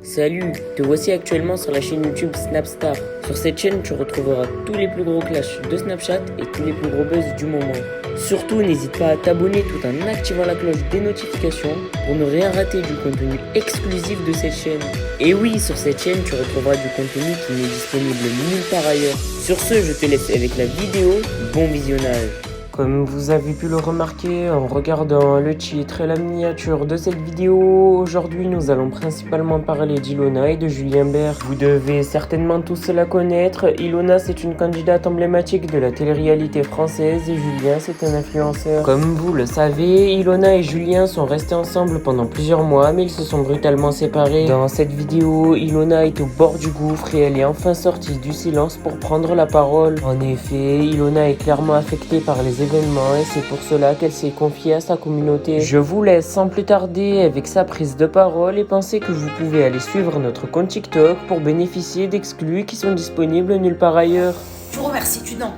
Salut, te voici actuellement sur la chaîne YouTube Snapstar. Sur cette chaîne, tu retrouveras tous les plus gros clashs de Snapchat et tous les plus gros buzz du moment. Surtout, n'hésite pas à t'abonner tout en activant la cloche des notifications pour ne rien rater du contenu exclusif de cette chaîne. Et oui, sur cette chaîne, tu retrouveras du contenu qui n'est disponible nulle part ailleurs. Sur ce, je te laisse avec la vidéo. Bon visionnage. Comme vous avez pu le remarquer en regardant le titre et la miniature de cette vidéo, aujourd'hui nous allons principalement parler d'Ilona et de Julien Bert. Vous devez certainement tous la connaître. Ilona, c'est une candidate emblématique de la télé-réalité française et Julien, c'est un influenceur. Comme vous le savez, Ilona et Julien sont restés ensemble pendant plusieurs mois, mais ils se sont brutalement séparés. Dans cette vidéo, Ilona est au bord du gouffre et elle est enfin sortie du silence pour prendre la parole. En effet, Ilona est clairement affectée par les événements et c'est pour cela qu'elle s'est confiée à sa communauté. Je vous laisse sans plus tarder avec sa prise de parole et pensez que vous pouvez aller suivre notre compte TikTok pour bénéficier d'exclus qui sont disponibles nulle part ailleurs. Je vous remercie, tu non.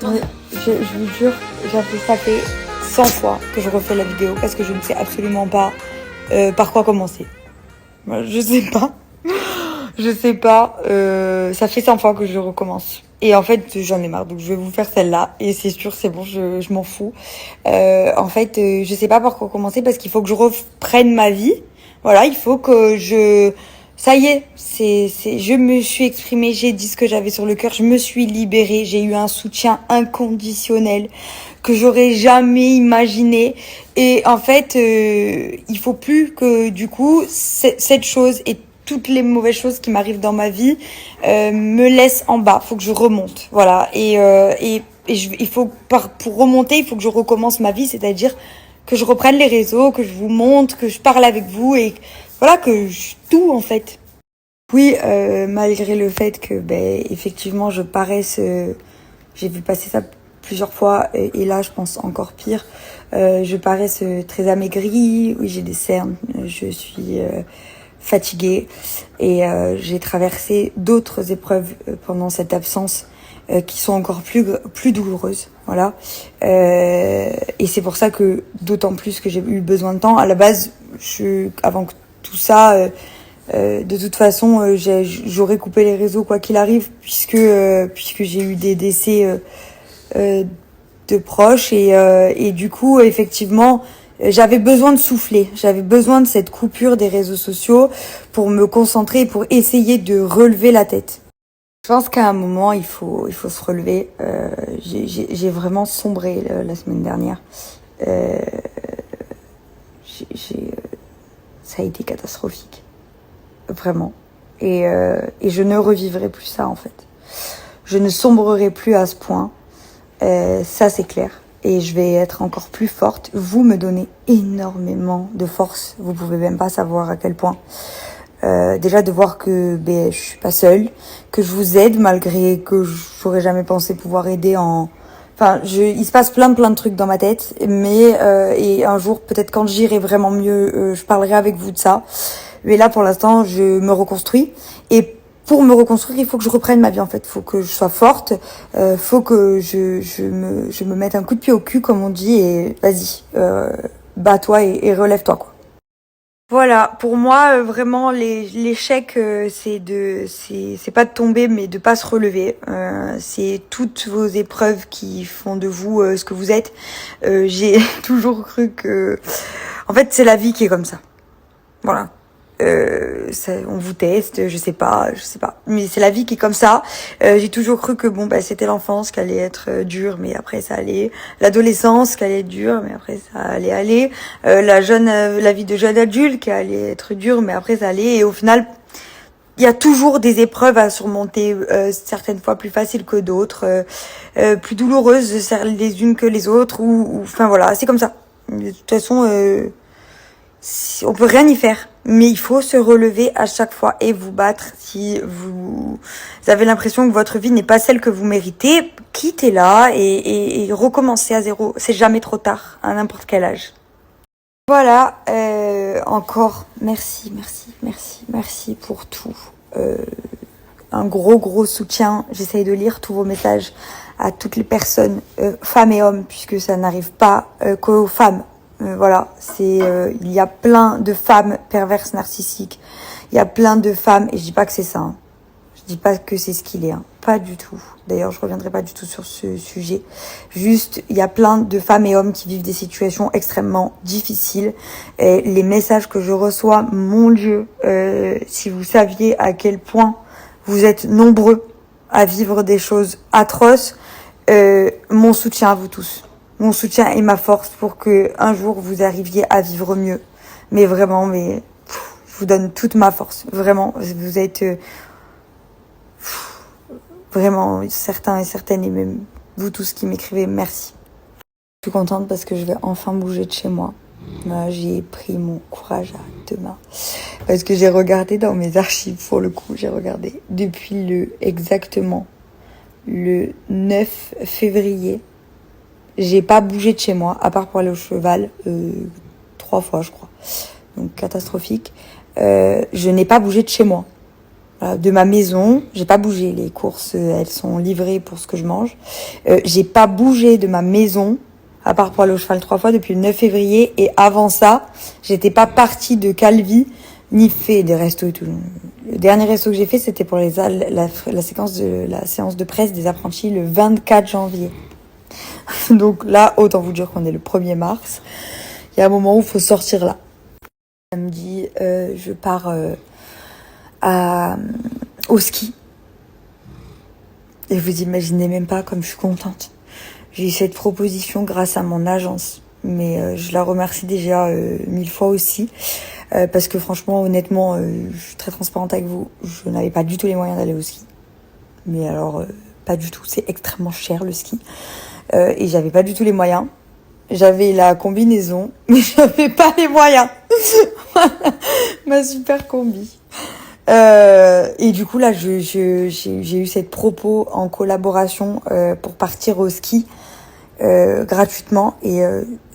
Je vous jure, ça fait 100 fois que je refais la vidéo parce que je ne sais absolument pas par quoi commencer. Je sais pas. Ça fait 100 fois que je recommence. Et en fait, j'en ai marre. Donc, je vais vous faire celle-là. Et c'est sûr, c'est bon, je m'en fous. En fait, je sais pas par quoi commencer parce qu'il faut que je reprenne ma vie. Voilà, il faut que ça y est, je me suis exprimée, j'ai dit ce que j'avais sur le cœur, je me suis libérée, j'ai eu un soutien inconditionnel que j'aurais jamais imaginé. Et en fait, il faut plus que, du coup, cette chose et toutes les mauvaises choses qui m'arrivent dans ma vie me laissent en bas. Faut que je remonte, voilà. Pour remonter, il faut que je recommence ma vie, c'est-à-dire que je reprenne les réseaux, que je vous montre, que je parle avec vous et voilà, tout en fait. Oui, malgré le fait que, effectivement, je paraisse, j'ai vu passer ça plusieurs fois et là, je pense encore pire. Je paraisse très amaigrie, oui, j'ai des cernes, je suis fatiguée et j'ai traversé d'autres épreuves pendant cette absence qui sont encore plus douloureuses, voilà. Et c'est pour ça que d'autant plus que j'ai eu besoin de temps. À la base, avant que tout ça, de toute façon, j'aurais coupé les réseaux quoi qu'il arrive, puisque j'ai eu des décès de proches et du coup, effectivement. J'avais besoin de souffler, j'avais besoin de cette coupure des réseaux sociaux pour me concentrer, pour essayer de relever la tête. Je pense qu'à un moment, il faut se relever. J'ai vraiment sombré la semaine dernière. Ça a été catastrophique, vraiment. Et je ne revivrai plus ça en fait. Je ne sombrerai plus à ce point. Ça c'est clair. Et je vais être encore plus forte. Vous me donnez énormément de force. Vous pouvez même pas savoir à quel point. Déjà de voir que je suis pas seule, que je vous aide malgré que j'aurais jamais pensé pouvoir aider il se passe plein de trucs dans ma tête, mais et un jour peut-être quand j'irai vraiment mieux, je parlerai avec vous de ça. Mais là pour l'instant, je me reconstruis et pour me reconstruire, il faut que je reprenne ma vie en fait. Faut que je sois forte, faut que je me mette un coup de pied au cul comme on dit et vas-y, bats-toi et relève-toi quoi. Voilà, pour moi vraiment l'échec c'est pas de tomber mais de pas se relever. C'est toutes vos épreuves qui font de vous ce que vous êtes. J'ai toujours cru que en fait c'est la vie qui est comme ça. Voilà. On vous teste, je sais pas, mais c'est la vie qui est comme ça. J'ai toujours cru que c'était l'enfance qui allait être dure, mais après ça allait, l'adolescence qui allait être dure, mais après ça allait aller, la vie de jeune adulte qui allait être dure, mais après ça allait, et au final il y a toujours des épreuves à surmonter, certaines fois plus faciles que d'autres, plus douloureuses les unes que les autres, ou enfin voilà, c'est comme ça. De toute façon, on peut rien y faire, mais il faut se relever à chaque fois et vous battre. Si vous avez l'impression que votre vie n'est pas celle que vous méritez, quittez-la et recommencez à zéro. C'est jamais trop tard, à n'importe quel âge. Voilà, encore merci pour tout. Un gros soutien. J'essaye de lire tous vos messages à toutes les personnes, femmes et hommes, puisque ça n'arrive pas qu'aux femmes. Voilà, il y a plein de femmes perverses narcissiques. Il y a plein de femmes, et je dis pas que c'est ça, hein. Je dis pas que c'est ce qu'il est, hein. Pas du tout. D'ailleurs, je reviendrai pas du tout sur ce sujet. Juste, il y a plein de femmes et hommes qui vivent des situations extrêmement difficiles. Et les messages que je reçois, mon Dieu, si vous saviez à quel point vous êtes nombreux à vivre des choses atroces, mon soutien à vous tous. Mon soutien et ma force pour que un jour vous arriviez à vivre mieux. Mais vraiment, je vous donne toute ma force. Vraiment, vous êtes vraiment certains et certaines, et même vous tous qui m'écrivez, merci. Je suis contente parce que je vais enfin bouger de chez moi. J'ai pris mon courage à 2 mains. Parce que j'ai regardé dans mes archives, pour le coup, j'ai regardé depuis exactement le 9 février. J'ai pas bougé de chez moi, à part pour aller au cheval, 3 fois, je crois. Donc, catastrophique. Je n'ai pas bougé de chez moi. Voilà, de ma maison, j'ai pas bougé. Les courses, elles sont livrées pour ce que je mange. J'ai pas bougé de ma maison, à part pour aller au cheval 3 fois, depuis le 9 février. Et avant ça, j'étais pas partie de Calvi, ni fait des restos et tout. Le dernier resto que j'ai fait, c'était pour la séance de presse des apprentis le 24 janvier. Donc là, autant vous dire qu'on est le 1er mars. Il y a un moment où il faut sortir là. Samedi, je pars au ski. Et vous imaginez même pas comme je suis contente. J'ai eu cette proposition grâce à mon agence. Mais je la remercie déjà 1000 fois aussi. Parce que franchement, honnêtement, je suis très transparente avec vous. Je n'avais pas du tout les moyens d'aller au ski. Mais alors, pas du tout. C'est extrêmement cher le ski. Et j'avais pas du tout les moyens. J'avais la combinaison, mais j'avais pas les moyens. Ma super combi. Et du coup là, j'ai eu cette propos en collaboration pour partir au ski gratuitement. Et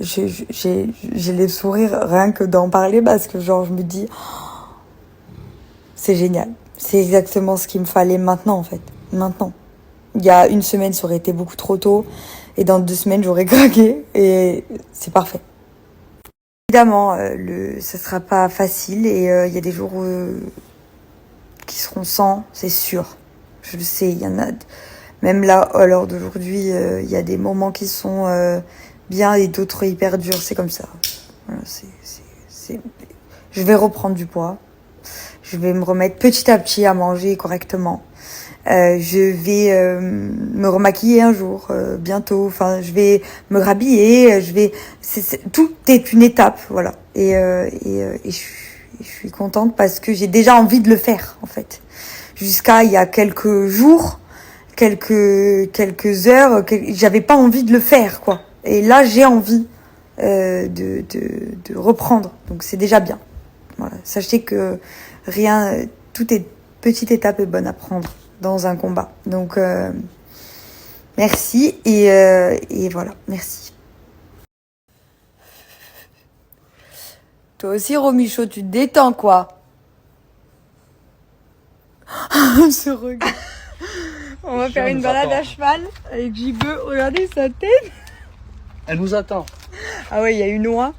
j'ai les sourires rien que d'en parler parce que genre je me dis c'est génial. C'est exactement ce qu'il me fallait maintenant en fait. Maintenant. Il y a 1 semaine, ça aurait été beaucoup trop tôt. Et dans 2 semaines, j'aurais craqué. Et c'est parfait. Évidemment, ça sera pas facile. Et il y a des jours qui seront sans, c'est sûr. Je le sais, il y en a. Même là, à l'heure d'aujourd'hui, il y a des moments qui sont bien et d'autres hyper durs. C'est comme ça. Voilà, Je vais reprendre du poids. Je vais me remettre petit à petit à manger correctement. Je vais me remaquiller un jour, bientôt. Enfin, je vais me rhabiller. Tout est une étape, voilà. Et je suis contente parce que j'ai déjà envie de le faire, en fait. Jusqu'à il y a quelques jours, quelques heures, j'avais pas envie de le faire, quoi. Et là, j'ai envie de reprendre. Donc, c'est déjà bien. Voilà. Sachez que toute petite étape est bonne à prendre dans un combat. Donc, merci. Et voilà, merci. Toi aussi, Romichaud, tu te détends, quoi. Ce regard. On va faire une balade à cheval avec JB. Regardez sa tête. Elle nous attend. Ah ouais, il y a une oie.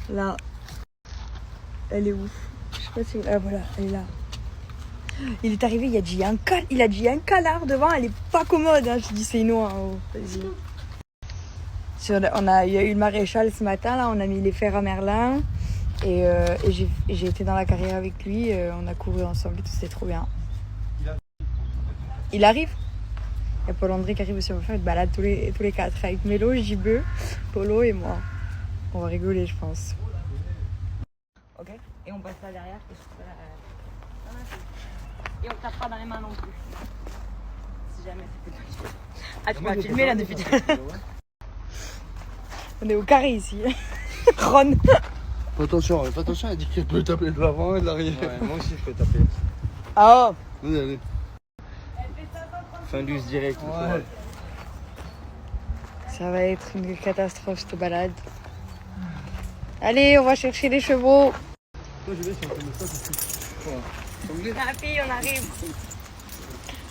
Là. Elle est où? Je sais pas si... Ah voilà, elle est là. Il est arrivé, il a dit il y a un canard devant, elle est pas commode. Hein. Je dis c'est une oie. Oh, vas-y. Il y a eu le maréchal ce matin, là, on a mis les fers à Merlin. Et j'ai été dans la carrière avec lui, on a couru ensemble et tout, c'était trop bien. Il arrive. Il y a Paul-André qui arrive aussi, on va faire une balade tous les 4 avec Mélo, JB, Polo et moi. On va rigoler, je pense. Ok. Et on passe là derrière. Et on tape pas dans les mains non plus. Si jamais c'est... Ah, tu m'as filmé là depuis... On est au carré ici. Ron. Fais attention, elle dit qu'elle peut taper de l'avant et de l'arrière. Ouais, moi aussi je peux taper. Ah oh. Vas-y, allez. Findus direct. Ouais. Ça va être une catastrophe cette balade. Allez, on va chercher les chevaux. Toi, je vais si on fait ça, c'est tout. La fille, on arrive.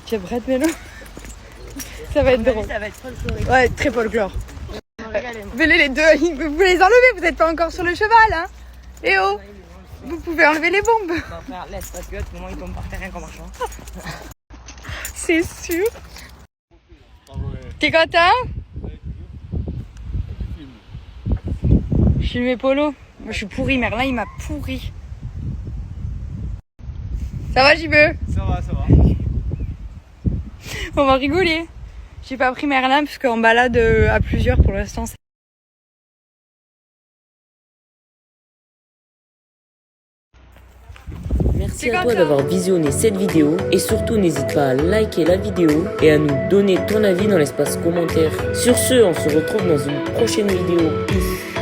Tu es prête, Mélo? Ça va être drôle. Ça va être folklorique. Ouais, très folklore. Venez les deux, vous les enlevez, vous n'êtes pas encore sur le cheval, hein? Léo, Vous pouvez enlever les bombes. Non, frère, laisse, parce que à tout moment, il tombe par terre rien qu'en marchant. C'est sûr. T'es content? Je filme mes polos. Moi, je suis pourri. Merlin, il m'a pourri. Ça va, j'y veux? Ça va, ça va. On va rigoler. J'ai pas pris Merlin parce qu'on balade à plusieurs pour l'instant. Merci à toi d'avoir visionné cette vidéo et surtout n'hésite pas à liker la vidéo et à nous donner ton avis dans l'espace commentaire. Sur ce, on se retrouve dans une prochaine vidéo. Peace.